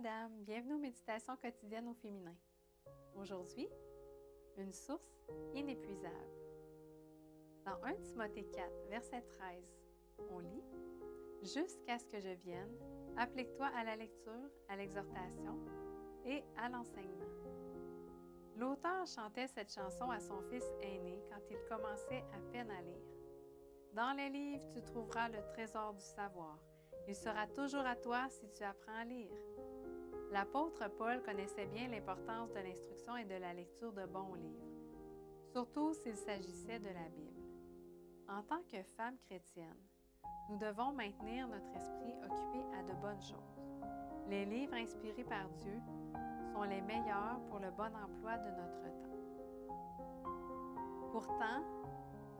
madame, bienvenue aux méditations quotidiennes au féminin. Aujourd'hui, une source inépuisable. Dans 1 Timothée 4, verset 13, on lit « Jusqu'à ce que je vienne, applique-toi à la lecture, à l'exhortation et à l'enseignement. » L'auteur chantait cette chanson à son fils aîné quand il commençait à peine à lire. « Dans les livres, tu trouveras le trésor du savoir. Il sera toujours à toi si tu apprends à lire. » L'apôtre Paul connaissait bien l'importance de l'instruction et de la lecture de bons livres, surtout s'il s'agissait de la Bible. En tant que femmes chrétiennes, nous devons maintenir notre esprit occupé à de bonnes choses. Les livres inspirés par Dieu sont les meilleurs pour le bon emploi de notre temps. Pourtant,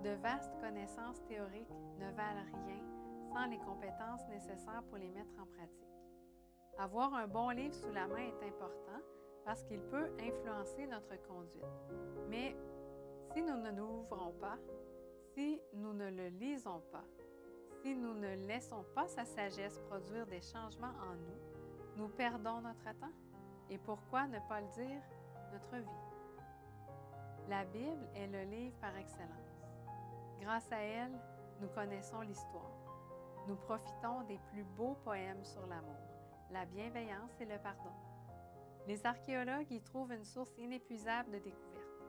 de vastes connaissances théoriques ne valent rien sans les compétences nécessaires pour les mettre en pratique. Avoir un bon livre sous la main est important parce qu'il peut influencer notre conduite. Mais si nous ne l'ouvrons pas, si nous ne le lisons pas, si nous ne laissons pas sa sagesse produire des changements en nous, nous perdons notre temps. Et pourquoi ne pas le dire, notre vie? La Bible est le livre par excellence. Grâce à elle, nous connaissons l'histoire. Nous profitons des plus beaux poèmes sur l'amour, la bienveillance et le pardon. Les archéologues y trouvent une source inépuisable de découvertes.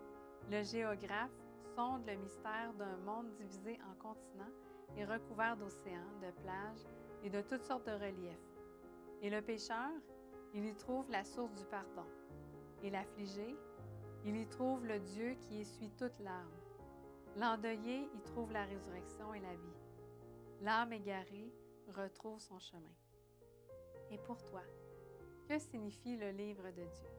Le géographe sonde le mystère d'un monde divisé en continents et recouvert d'océans, de plages et de toutes sortes de reliefs. Et le pécheur, il y trouve la source du pardon. Et l'affligé, il y trouve le Dieu qui essuie toute larme. L'endeuillé y trouve la résurrection et la vie. L'âme égarée retrouve son chemin. Et pour toi, que signifie le livre de Dieu?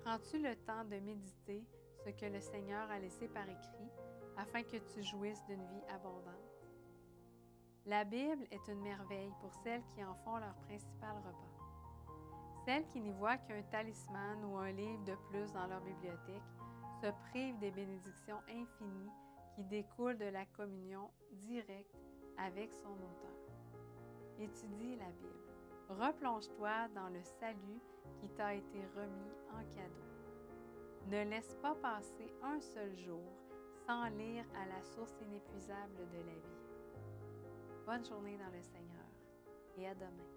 Prends-tu le temps de méditer ce que le Seigneur a laissé par écrit afin que tu jouisses d'une vie abondante? La Bible est une merveille pour celles qui en font leur principal repas. Celles qui n'y voient qu'un talisman ou un livre de plus dans leur bibliothèque se privent des bénédictions infinies qui découlent de la communion directe avec son auteur. Étudie la Bible. Replonge-toi dans le salut qui t'a été remis en cadeau. Ne laisse pas passer un seul jour sans lire à la source inépuisable de la vie. Bonne journée dans le Seigneur et à demain.